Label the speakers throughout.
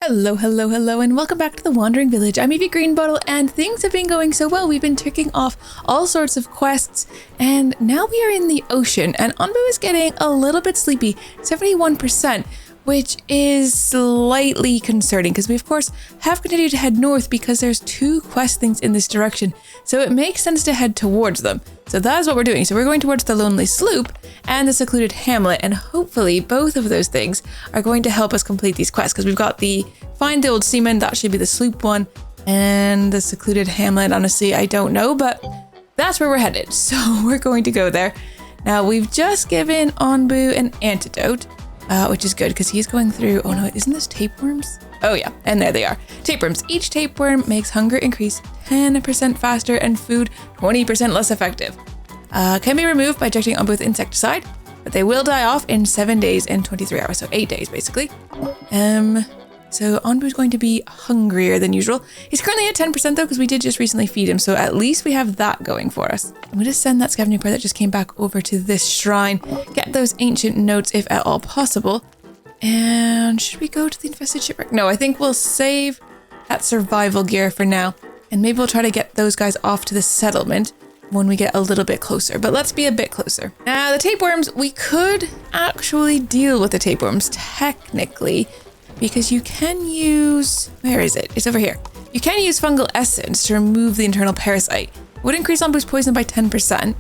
Speaker 1: Hello, hello, hello, and welcome back to the Wandering Village. I'm Evie Greenbottle, and things have been going so well. We've been ticking off all sorts of quests, and now we are in the ocean, and Onbu is getting a little bit sleepy, 71%, which is slightly concerning, because we, of course, have continued to head north because there's two quest things in this direction, so it makes sense to head towards them. So that is what we're doing. So we're going towards the Lonely Sloop and the Secluded Hamlet, and hopefully both of those things are going to help us complete these quests, because we've got the Find the Old Seaman, that should be the sloop one, and the Secluded Hamlet, honestly, I don't know, but that's where we're headed. So we're going to go there. Now, we've just given Onbu an antidote, which is good because he's going through, oh no, isn't this tapeworms? Oh yeah, and there they are. Tapeworms. Each tapeworm makes hunger increase 10% faster and food 20% less effective. Can be removed by injecting Onbu with insecticide, but they will die off in 7 days and 23 hours, so 8 days basically. So Onbu's going to be hungrier than usual. He's currently at 10% though, because we did just recently feed him, so at least we have that going for us. I'm going to send that scavenging party that just came back over to this shrine, get those ancient notes if at all possible. And should we go to the infested shipwreck? No, I think we'll save that survival gear for now, and maybe we'll try to get those guys off to the settlement when we get a little bit closer, but let's be a bit closer. Now, the tapeworms, we could actually deal with the tapeworms technically, because you can use, where is it? It's over here. You can use fungal essence to remove the internal parasite. It would increase Onbu's poison by 10%.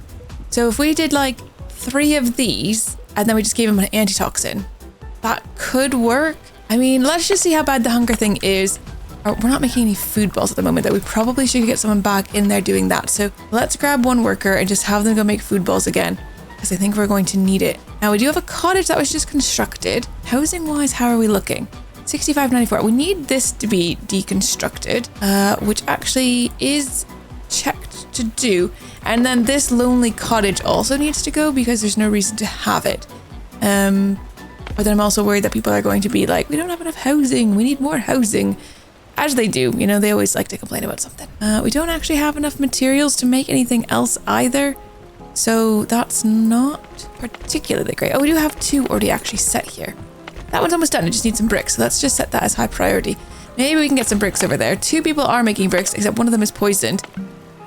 Speaker 1: So if we did like 3 of these, and then we just gave him an antitoxin, that could work. I mean, let's just see how bad the hunger thing is. We're not making any food balls at the moment, though. We probably should get someone back in there doing that. So let's grab one worker and just have them go make food balls again, because I think we're going to need it. Now, we do have a cottage that was just constructed. Housing-wise, how are we looking? 65.94. We need this to be deconstructed, which actually is checked to do. And then this lonely cottage also needs to go because there's no reason to have it. But then I'm also worried that people are going to be like, we don't have enough housing. We need more housing. As they do, you know, they always like to complain about something. We don't actually have enough materials to make anything else either. So that's not particularly great. Oh, we do have 2 already actually set here. That one's almost done. It just needs some bricks. So let's just set that as high priority. Maybe we can get some bricks over there. 2 people are making bricks, except one of them is poisoned.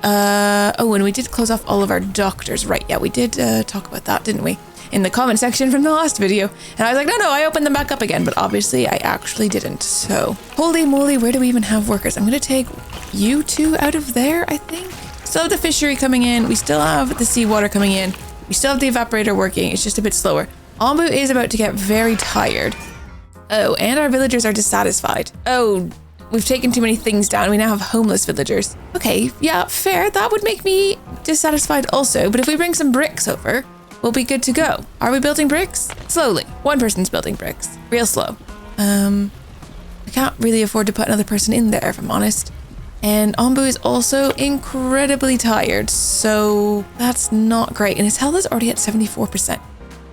Speaker 1: Oh, and we did close off all of our doctors. Right, yeah, we did talk about that, didn't we? In the comment section from the last video. And I was like, no, I opened them back up again. But obviously, I actually didn't. So, holy moly, where do we even have workers? I'm going to take you 2 out of there, I think. Still have the fishery coming in. We still have the seawater coming in. We still have the evaporator working. It's just a bit slower. Onbu is about to get very tired. Oh, and our villagers are dissatisfied. Oh, we've taken too many things down. We now have homeless villagers. Okay, yeah, fair. That would make me dissatisfied also. But if we bring some bricks over, we'll be good to go. Are we building bricks? Slowly. One person's building bricks. Real slow. I can't really afford to put another person in there, if I'm honest. And Onbu is also incredibly tired, so that's not great. And his health is already at 74%.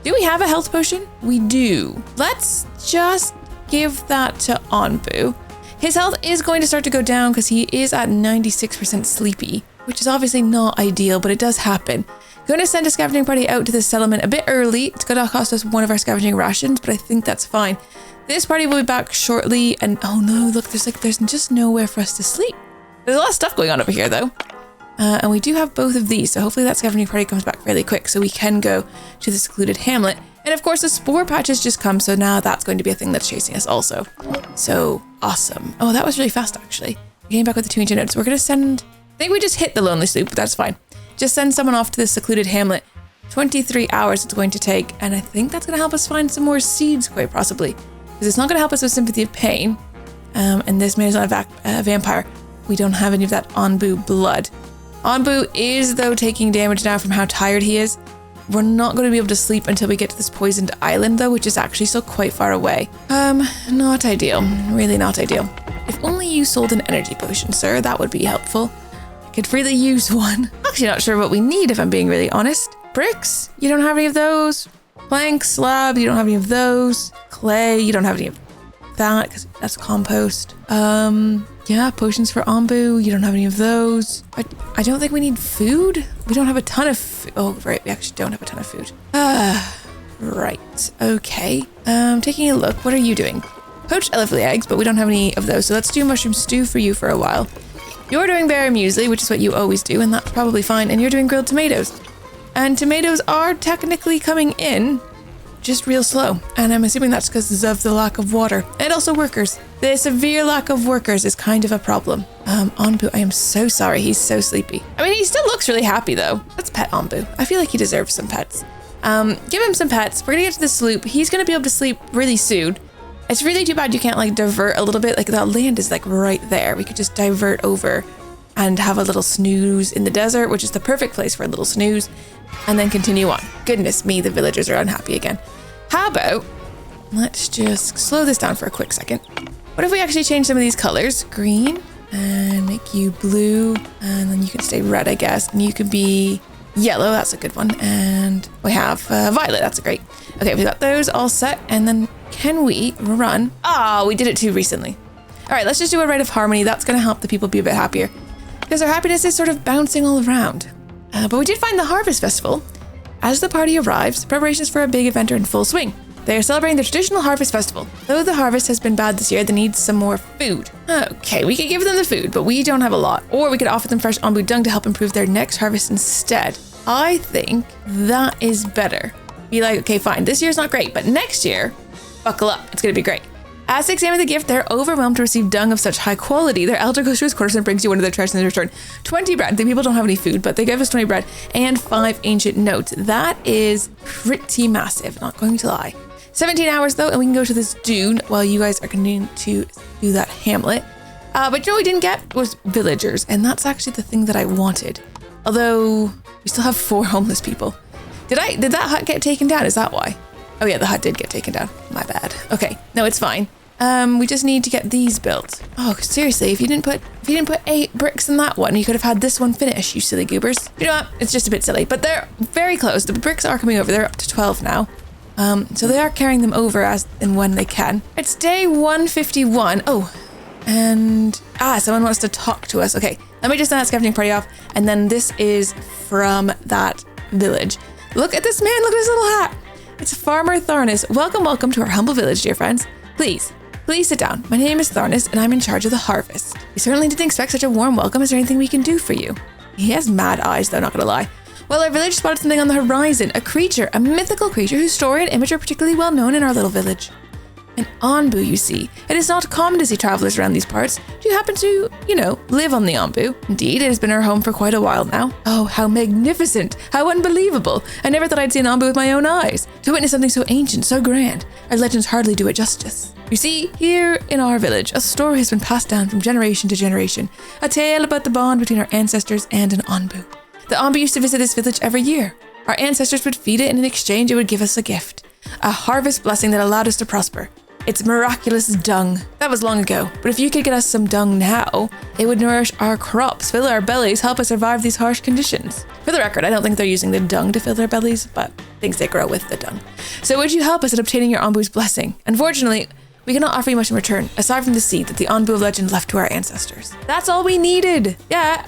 Speaker 1: Do we have a health potion? We do. Let's just give that to Onbu. His health is going to start to go down because he is at 96% sleepy, which is obviously not ideal, but it does happen. Going to send a scavenging party out to this settlement a bit early. It's going to cost us one of our scavenging rations, but I think that's fine. This party will be back shortly, and oh no, look, there's just nowhere for us to sleep. There's a lot of stuff going on over here, though. And we do have both of these, so hopefully that scavenging party comes back fairly quick so we can go to the Secluded Hamlet. And of course, the spore patch has just come, so now that's going to be a thing that's chasing us also. So, awesome. Oh, that was really fast, actually. We came back with the 2 ancient notes. We're going to send... I think we just hit the Lonely Sloop, but that's fine. Just send someone off to the Secluded Hamlet. 23 hours it's going to take, and I think that's going to help us find some more seeds, quite possibly. Because it's not going to help us with Sympathy of Pain. And this man is not a vampire. We don't have any of that Onbu blood. Onbu is, though, taking damage now from how tired he is. We're not going to be able to sleep until we get to this poisoned island, though, which is actually still quite far away. Not ideal. Really not ideal. If only you sold an energy potion, sir, that would be helpful. I could really use one. Actually not sure what we need, if I'm being really honest. Bricks? You don't have any of those. Planks, slab, you don't have any of those. Clay, you don't have any of that, because that's compost. Yeah, potions for Onbu, you don't have any of those. I don't think we need food. We don't have a ton of food. Oh, right, we actually don't have a ton of food. Right, okay. Taking a look, what are you doing? poached elephant eggs, but we don't have any of those. So let's do mushroom stew for you for a while. You're doing berry muesli, which is what you always do, and that's probably fine. And you're doing grilled tomatoes. And tomatoes are technically coming in, just real slow. And I'm assuming that's because of the lack of water. And also workers. The severe lack of workers is kind of a problem. Onbu, I am so sorry. He's so sleepy. I mean, he still looks really happy though. Let's pet Onbu. I feel like he deserves some pets. Give him some pets. We're gonna get to the sloop. He's gonna be able to sleep really soon. It's really too bad you can't like divert a little bit. Like that land is like right there. We could just divert over and have a little snooze in the desert, which is the perfect place for a little snooze, and then continue on. Goodness me, the villagers are unhappy again. How about, let's just slow this down for a quick second. What if we actually change some of these colors? Green, and make you blue, and then you can stay red, I guess. And you could be yellow, that's a good one. And we have violet, that's a great. Okay, we got those all set, and then can we run? Ah, we did it too recently. All right, let's just do a rite of harmony. That's gonna help the people be a bit happier, because our happiness is sort of bouncing all around. But we did find the Harvest Festival. As the party arrives, preparations for a big event are in full swing. They are celebrating the traditional Harvest Festival. Though the harvest has been bad this year, they need some more food. Okay, we could give them the food, but we don't have a lot. Or we could offer them fresh Onbu dung to help improve their next harvest instead. I think that is better. Be like, okay, fine, this year's not great, but next year, buckle up, it's gonna be great. As they examine the gift, they're overwhelmed to receive dung of such high quality. Their elder goes to his quarters and brings you one of their treasures in return. 20 bread. The people don't have any food, but they give us 20 bread and 5 ancient notes. That is pretty massive, not going to lie. 17 hours though, and we can go to this dune while you guys are continuing to do that hamlet. But you know what we didn't get was villagers, and that's actually the thing that I wanted. Although we still have 4 homeless people. Did that hut get taken down? Is that why? Oh yeah, the hut did get taken down. My bad. Okay, no, it's fine. We just need to get these built. Oh, seriously, if you didn't put 8 bricks in that one, you could have had this one finished, you silly goobers. You know what? It's just a bit silly, but they're very close. The bricks are coming over. They're up to 12 now. So they are carrying them over as and when they can. It's day 151. Oh, and someone wants to talk to us. Okay, let me just send that scavenging party off, and then this is from that village. Look at this man. Look at his little hat. It's Farmer Tharnus. Welcome to our humble village, dear friends. Please sit down. My name is Tharnus, and I'm in charge of the harvest. We certainly didn't expect such a warm welcome. Is there anything we can do for you? He has mad eyes, though, not gonna lie. Well, our village spotted something on the horizon. A mythical creature whose story and image are particularly well known in our little village. An Onbu, you see. It is not common to see travelers around these parts. Do you happen to, live on the Onbu? Indeed, it has been our home for quite a while now. Oh, how magnificent! How unbelievable! I never thought I'd see an Onbu with my own eyes. To witness something so ancient, so grand, our legends hardly do it justice. You see, here in our village, a story has been passed down from generation to generation. A tale about the bond between our ancestors and an Onbu. The Onbu used to visit this village every year. Our ancestors would feed it, and in exchange it would give us a gift. A harvest blessing that allowed us to prosper. It's miraculous dung. That was long ago, but if you could get us some dung now, it would nourish our crops, fill our bellies, help us survive these harsh conditions. For the record, I don't think they're using the dung to fill their bellies, but things they grow with the dung. So would you help us in obtaining your Onbu's blessing? Unfortunately, we cannot offer you much in return, aside from the seed that the Onbu of legend left to our ancestors. That's all we needed. Yeah,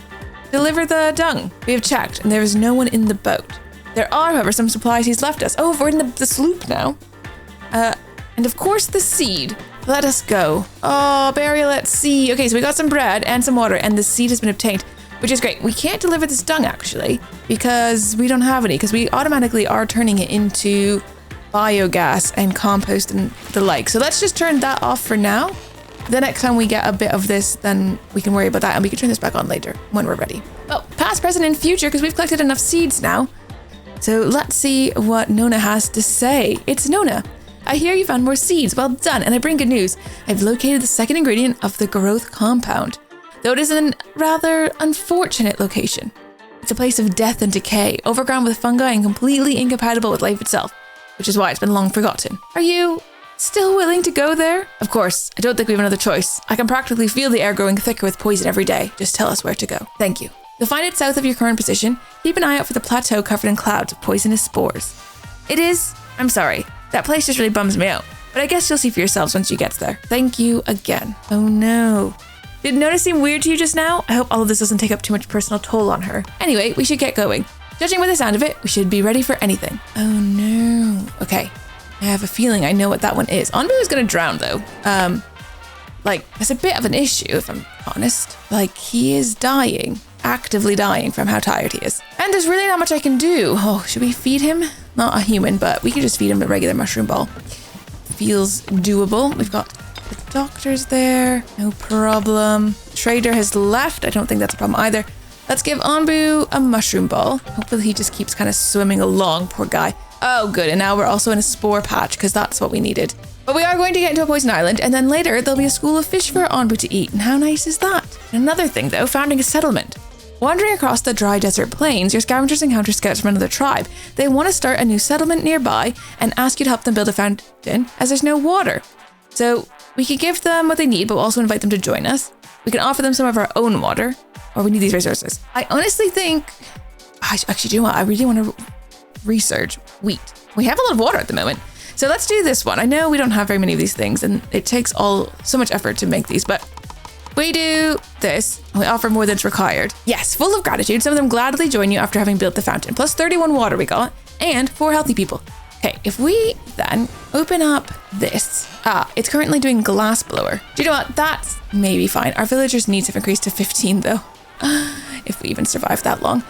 Speaker 1: deliver the dung. We have checked, and there is no one in the boat. There are, however, some supplies he's left us. Oh, we're in the sloop now. And of course the seed. Let us go. Oh, burial at sea. Okay, so we got some bread and some water, and the seed has been obtained, which is great. We can't deliver this dung, actually, because we don't have any, because we automatically are turning it into biogas and compost and the like. So let's just turn that off for now. The next time we get a bit of this, then we can worry about that, and we can turn this back on later when we're ready. Well, past, present, and future, because we've collected enough seeds now. So let's see what Nona has to say. It's Nona. I hear you found more seeds. Well done, and I bring good news. I've located the second ingredient of the growth compound, though it is in a rather unfortunate location. It's a place of death and decay, overgrown with fungi and completely incompatible with life itself, which is why it's been long forgotten. Are you still willing to go there? Of course, I don't think we have another choice. I can practically feel the air growing thicker with poison every day. Just tell us where to go. Thank you. You'll find it south of your current position. Keep an eye out for the plateau covered in clouds of poisonous spores. I'm sorry. That place just really bums me out, but I guess you'll see for yourselves once you get there. Thank you again. Oh no. Did Nona seem weird to you just now? I hope all of this doesn't take up too much personal toll on her. Anyway, we should get going. Judging by the sound of it, we should be ready for anything. Oh no. Okay. I have a feeling I know what that one is. Onbu is going to drown, though. Like, it's a bit of an issue, if I'm honest. Like, he is dying, actively dying from how tired he is. And there's really not much I can do. Oh, should we feed him? Not a human, but we could just feed him a regular mushroom ball. Feels doable. We've got the doctors there. No problem. Trader has left. I don't think that's a problem either. Let's give Onbu a mushroom ball. Hopefully he just keeps kind of swimming along, poor guy. Oh, good. And now we're also in a spore patch because that's what we needed. But we are going to get into a poison island, and then later there'll be a school of fish for Onbu to eat. And how nice is that? Another thing, though, founding a settlement. Wandering across the dry desert plains, your scavengers encounter scouts from another tribe. They want to start a new settlement nearby and ask you to help them build a fountain as there's no water. So we could give them what they need, but we'll also invite them to join us. We can offer them some of our own water, or we need these resources. I honestly think, actually, do you know what? I really want to research wheat. We have a lot of water at the moment. So let's do this one. I know we don't have very many of these things, and it takes so much effort to make these, but we do this. We offer more than's required. Yes, full of gratitude. Some of them gladly join you after having built the fountain. Plus 31 water we got, and 4 healthy people. Okay, if we then open up this. It's currently doing glass blower. Do you know what? That's maybe fine. Our villagers' needs have increased to 15 though. If we even survive that long.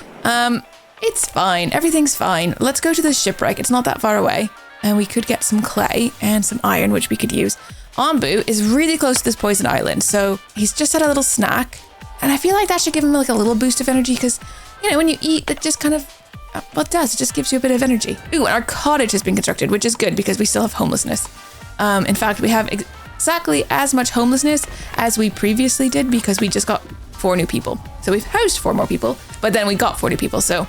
Speaker 1: It's fine. Everything's fine. Let's go to the shipwreck. It's not that far away. And we could get some clay and some iron, which we could use. Onbu is really close to this poison island, so he's just had a little snack. And I feel like that should give him like a little boost of energy because, you know, when you eat, it just kind of, well, it does. It just gives you a bit of energy. Ooh, and our cottage has been constructed, which is good because we still have homelessness. In fact, we have exactly as much homelessness as we previously did because we just got 4 new people. So we've housed 4 more people, but then we got 4 new people, so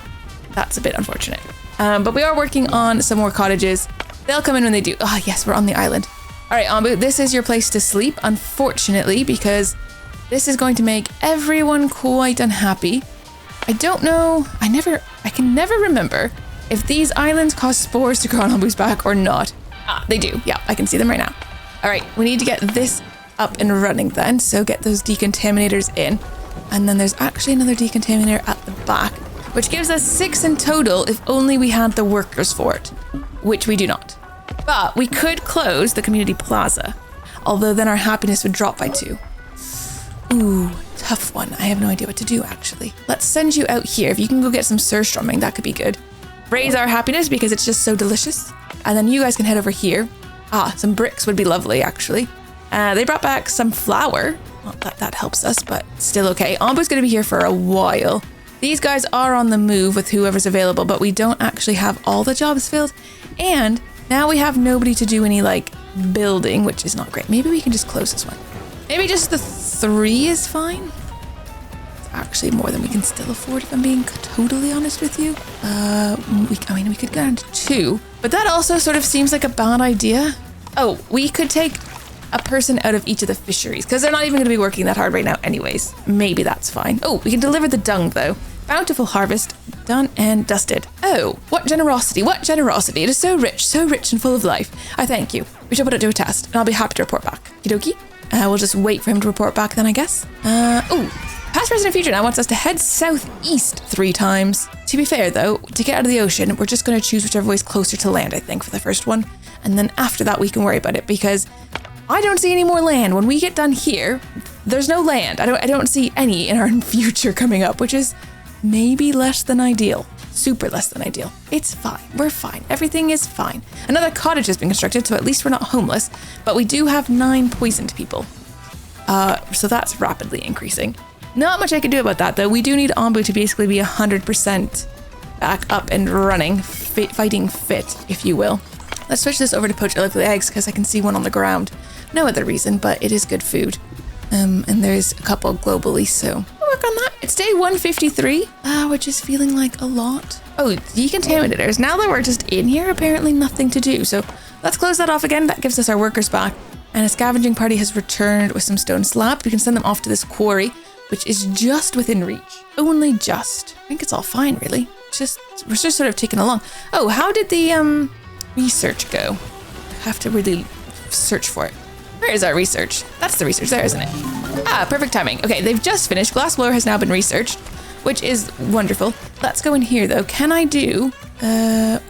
Speaker 1: that's a bit unfortunate. But we are working on some more cottages. They'll come in when they do. Oh, yes, we're on the island. All right, Onbu, this is your place to sleep, unfortunately, because this is going to make everyone quite unhappy. I don't know. I can never remember if these islands cause spores to grow on Onbu's back or not. They do. Yeah, I can see them right now. All right, we need to get this up and running then. So get those decontaminators in. And then there's actually another decontaminator at the back, which gives us 6 in total if only we had the workers for it, which we do not. But we could close the community plaza, although then our happiness would drop by 2. Ooh, tough one. I have no idea what to do, actually. Let's send you out here. If you can go get some surströmming, that could be good. Raise our happiness because it's just so delicious. And then you guys can head over here. Some bricks would be lovely, actually. They brought back some flour. Not that that helps us, but still okay. Onbu's going to be here for a while. These guys are on the move with whoever's available, but we don't actually have all the jobs filled. And now we have nobody to do any, like, building, which is not great. Maybe we can just close this one. Maybe just the 3 is fine. It's actually more than we can still afford, if I'm being totally honest with you. We could go down to 2, but that also sort of seems like a bad idea. Oh, we could take a person out of each of the fisheries, because they're not even going to be working that hard right now anyways. Maybe that's fine. Oh, we can deliver the dung, though. Bountiful harvest, done and dusted. Oh, what generosity, what generosity. It is so rich and full of life. I thank you. We shall put it to a test, and I'll be happy to report back. Okie dokie. We'll just wait for him to report back then, I guess. Past, present, and future now wants us to head southeast 3 times. To be fair, though, to get out of the ocean, we're just going to choose whichever way is closer to land, I think, for the first one. And then after that, we can worry about it, because I don't see any more land. When we get done here, there's no land. I don't see any in our future coming up, which is maybe less than ideal. Super less than ideal. It's fine. We're fine. Everything is fine. Another cottage has been constructed, so at least we're not homeless, but we do have 9 poisoned people. So that's rapidly increasing. Not much I can do about that, though. We do need Onbu to basically be 100% back up and running, fighting fit, if you will. Let's switch this over to poach lovely eggs, because I can see one on the ground. No other reason, but it is good food. And there's a couple globally, so we'll work on that. It's day 153, which is feeling like a lot. Oh, decontaminators. Now that we're just in here, apparently nothing to do. So let's close that off again. That gives us our workers back. And a scavenging party has returned with some stone slabs. We can send them off to this quarry, which is just within reach. Only just. I think it's all fine, really. We're just sort of ticking along. Oh, how did the research go? I have to really search for it. Where is our research? That's the research there, isn't it? Perfect timing. Okay, they've just finished. Glassblower has now been researched, which is wonderful. Let's go in here, though. Can I do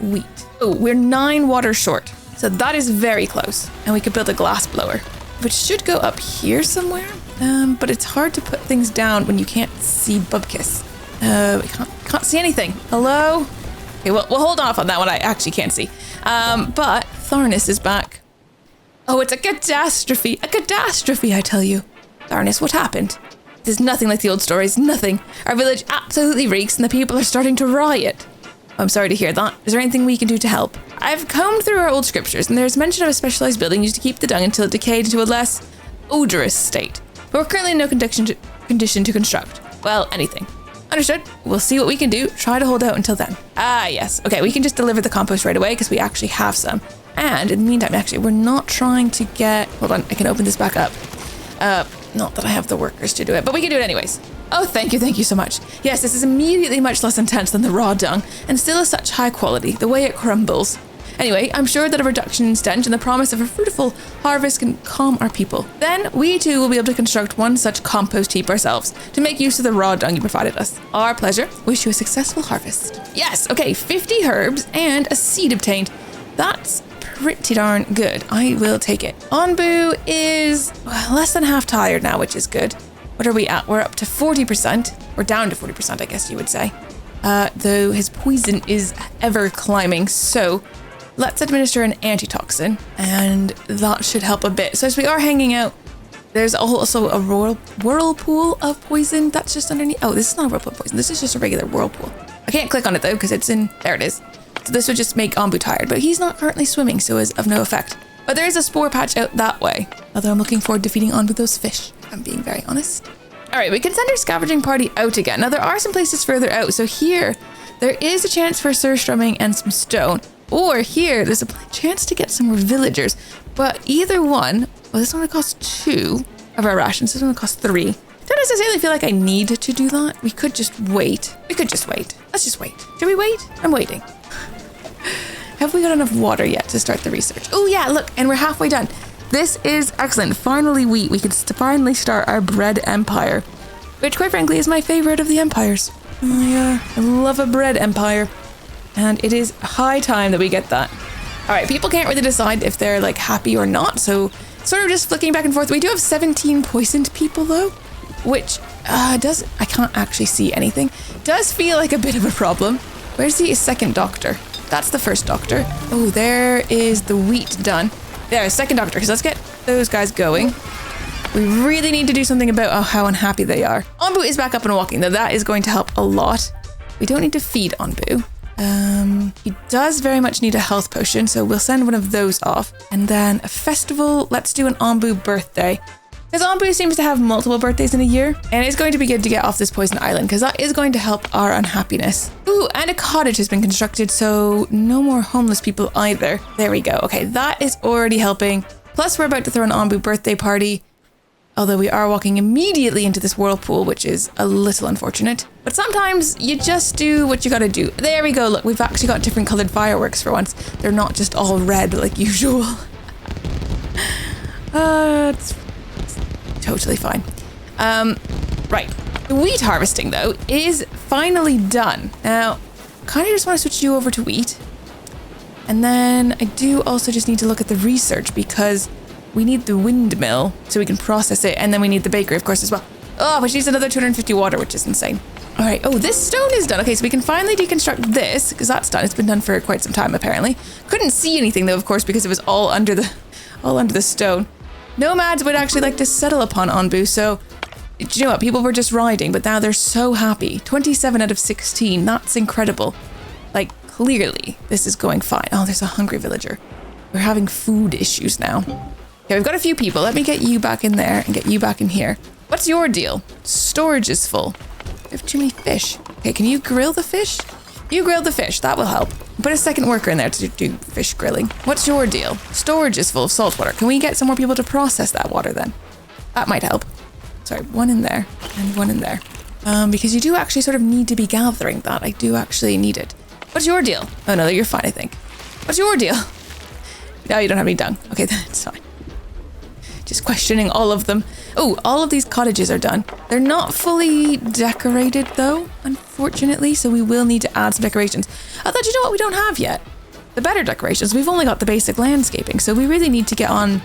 Speaker 1: wheat? Oh, we're 9 water short. So that is very close. And we could build a glass blower, which should go up here somewhere. But it's hard to put things down when you can't see Bubkiss. We can't see anything. Hello? Okay, well, we'll hold off on that one. I actually can't see. But Tharnis is back. Oh, it's a catastrophe. A catastrophe, I tell you. Tharnis, what happened? There's nothing like the old stories. Nothing. Our village absolutely reeks and the people are starting to riot. I'm sorry to hear that. Is there anything we can do to help? I've combed through our old scriptures and there's mention of a specialized building used to keep the dung until it decayed into a less odorous state. But we're currently in no condition to construct. Well, anything. Understood. We'll see what we can do. Try to hold out until then. Ah, yes. Okay, we can just deliver the compost right away because we actually have some. And in the meantime, actually, we're not trying to get... Hold on, I can open this back up. Not that I have the workers to do it, but we can do it anyways. Oh, thank you so much. Yes, this is immediately much less intense than the raw dung, and still is such high quality, the way it crumbles. Anyway, I'm sure that a reduction in stench and the promise of a fruitful harvest can calm our people. Then we too will be able to construct one such compost heap ourselves to make use of the raw dung you provided us. Our pleasure. Wish you a successful harvest. Yes, okay, 50 herbs and a seed obtained. That's pretty darn good. I will take it. Onbu is less than half tired now, which is good. What are we at? We're up to 40%. We're down to 40%, I guess you would say. Though his poison is ever climbing, so let's administer an antitoxin, and that should help a bit. So as we are hanging out, there's also a whirlpool of poison that's just underneath. Oh, this is not a whirlpool of poison. This is just a regular whirlpool. I can't click on it though, because it's in, there it is. So this would just make Onbu tired, but he's not currently swimming, so is of no effect. But there is a spore patch out that way. Although I'm looking forward to feeding Onbu those fish, if I'm being very honest. All right, we can send our scavenging party out again. Now there are some places further out. So here, there is a chance for surstrumming and some stone. Or here, there's a chance to get some more villagers. But either one, well, this one would cost 2 of our rations. This one would cost 3. Don't necessarily feel like I need to do that. We could just wait. Let's just wait. Should we wait? I'm waiting. Have we got enough water yet to start the research? Oh yeah, look, and we're halfway done. This is excellent. Finally, we can finally start our bread empire, which quite frankly is my favorite of the empires. I love a bread empire, and it is high time that we get that. All right, people can't really decide if they're like happy or not, so sort of just flicking back and forth. We do have 17 poisoned people though, which I can't actually see anything. Does feel like a bit of a problem. Where's the second doctor? That's the first doctor. Oh, there is the wheat done. There, second doctor, because let's get those guys going. We really need to do something about how unhappy they are. Onbu is back up and walking, though that is going to help a lot. We don't need to feed Onbu. He does very much need a health potion, so we'll send one of those off. And then a festival, let's do an Onbu birthday. Because Onbu seems to have multiple birthdays in a year, and it's going to be good to get off this poison island, because that is going to help our unhappiness. Ooh, and a cottage has been constructed, so no more homeless people either. There we go. Okay, that is already helping. Plus, we're about to throw an Onbu birthday party, although we are walking immediately into this whirlpool, which is a little unfortunate. But sometimes you just do what you gotta do. There we go. Look, we've actually got different colored fireworks for once. They're not just all red like usual. It's totally fine. Right. The wheat harvesting, though, is finally done. Now, kind of just want to switch you over to wheat. And then I do also just need to look at the research because we need the windmill so we can process it. And then we need the bakery, of course, as well. Oh, which needs another 250 water, which is insane. All right. Oh, this stone is done. Okay, so we can finally deconstruct this because that's done. It's been done for quite some time, apparently. Couldn't see anything, though, of course, because it was all under the stone. Nomads would actually like to settle upon Onbu, so do you know what? People were just riding, but now they're so happy. 27 out of 16. That's incredible. Like, clearly, this is going fine. Oh, there's a hungry villager. We're having food issues now. Okay, we've got a few people. Let me get you back in there and get you back in here. What's your deal? Storage is full. We have too many fish. Okay, can you grill the fish? You grill the fish. That will help. Put a second worker in there to do fish grilling. What's your deal? Storage is full of salt water. Can we get some more people to process that water then? That might help. Sorry, one in there and one in there. Because you do actually sort of need to be gathering that. I do actually need it. What's your deal? Oh no, you're fine, I think. What's your deal? No, you don't have any dung. Okay, that's fine. Just questioning all of them. Oh, all of these cottages are done. They're not fully decorated though, unfortunately, so we will need to add some decorations. I thought, you know what we don't have yet? the better decorations. We've only got the basic landscaping, so we really need to get on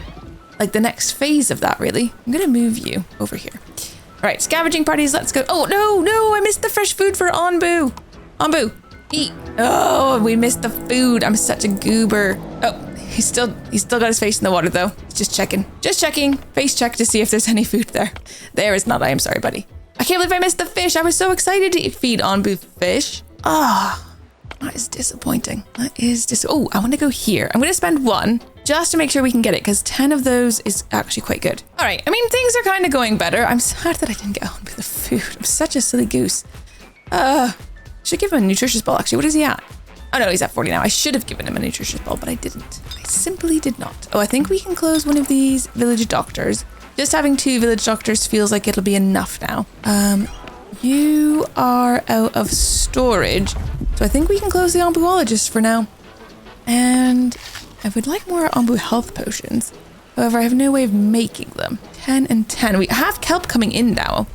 Speaker 1: like the next phase of that, really. I'm gonna move you over here. All right, scavenging parties, let's go. Oh, no, I missed the fresh food for Onbu. Onbu, eat. Oh, we missed the food. I'm such a goober. Oh, he's still got his face in the water though. Just checking, face check to see if there's any food there. There is not, I am sorry, buddy. I can't believe I missed the fish. I was so excited to feed Onbu fish. Ah, that is disappointing. Oh, I want to go here. I'm going to spend 1 just to make sure we can get it, because 10 of those is actually quite good. All right, I mean, things are kind of going better. I'm sad that I didn't get Onbu the food. I'm such a silly goose. Should give him a nutritious ball, actually. What is he at? Oh, no, he's at 40 now. I should have given him a nutritious ball, but I didn't. I simply did not. Oh, I think we can close one of these village doctors. Just having 2 village doctors feels like it'll be enough now. You are out of storage, so I think we can close the Onbuologist for now. And I would like more Onbu health potions. However, I have no way of making them. 10 and 10. We have kelp coming in now.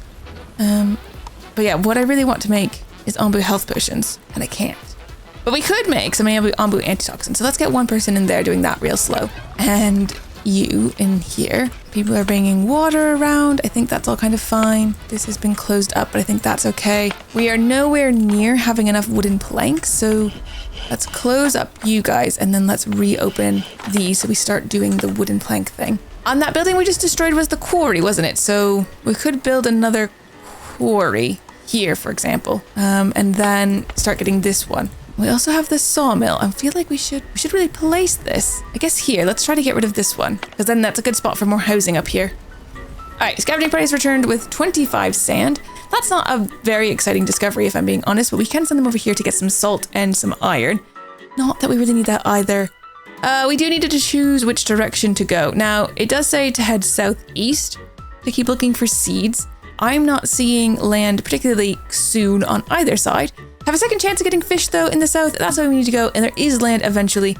Speaker 1: But yeah, what I really want to make is Onbu health potions, and I can't. But we could make some Onbu antitoxin. So let's get 1 person in there doing that real slow. And you in here. People are bringing water around. I think that's all kind of fine. This has been closed up, but I think that's okay. We are nowhere near having enough wooden planks, so let's close up you guys and then let's reopen these so we start doing the wooden plank thing. On that building we just destroyed was the quarry, wasn't it? So we could build another quarry here, for example, and then start getting this one. We also have the sawmill. I feel like we should really place this. I guess here, let's try to get rid of this one, because then that's a good spot for more housing up here. All right, scavenging parties returned with 25 sand. That's not a very exciting discovery, if I'm being honest, but we can send them over here to get some salt and some iron. Not that we really need that either. We do need to choose which direction to go. Now, it does say to head southeast to keep looking for seeds. I'm not seeing land particularly soon on either side. Have a second chance of getting fish though in the south. That's where we need to go, and there is land eventually.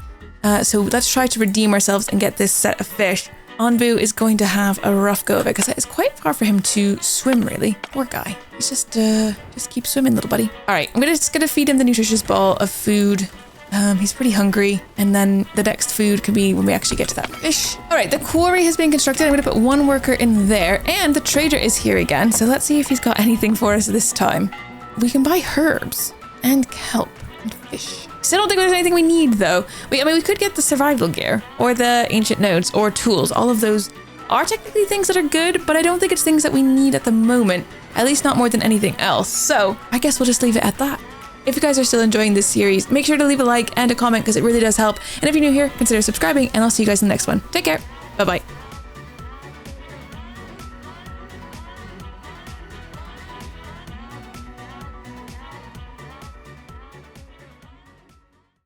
Speaker 1: So let's try to redeem ourselves and get this set of fish. Onbu is going to have a rough go of it because it's quite far for him to swim, really. Poor guy. He's just keep swimming, little buddy. All right, I'm just gonna feed him the nutritious ball of food. He's pretty hungry, and then the next food can be when we actually get to that fish. All right, the quarry has been constructed. I'm gonna put 1 worker in there, and the trader is here again. So let's see if he's got anything for us this time. We can buy herbs and kelp and fish. Still don't think there's anything we need though. I mean, we could get the survival gear or the ancient nodes or tools. All of those are technically things that are good, but I don't think it's things that we need at the moment, at least not more than anything else. So I guess we'll just leave it at that. If you guys are still enjoying this series, make sure to leave a like and a comment because it really does help. And if you're new here, consider subscribing, and I'll see you guys in the next one. Take care. Bye-bye.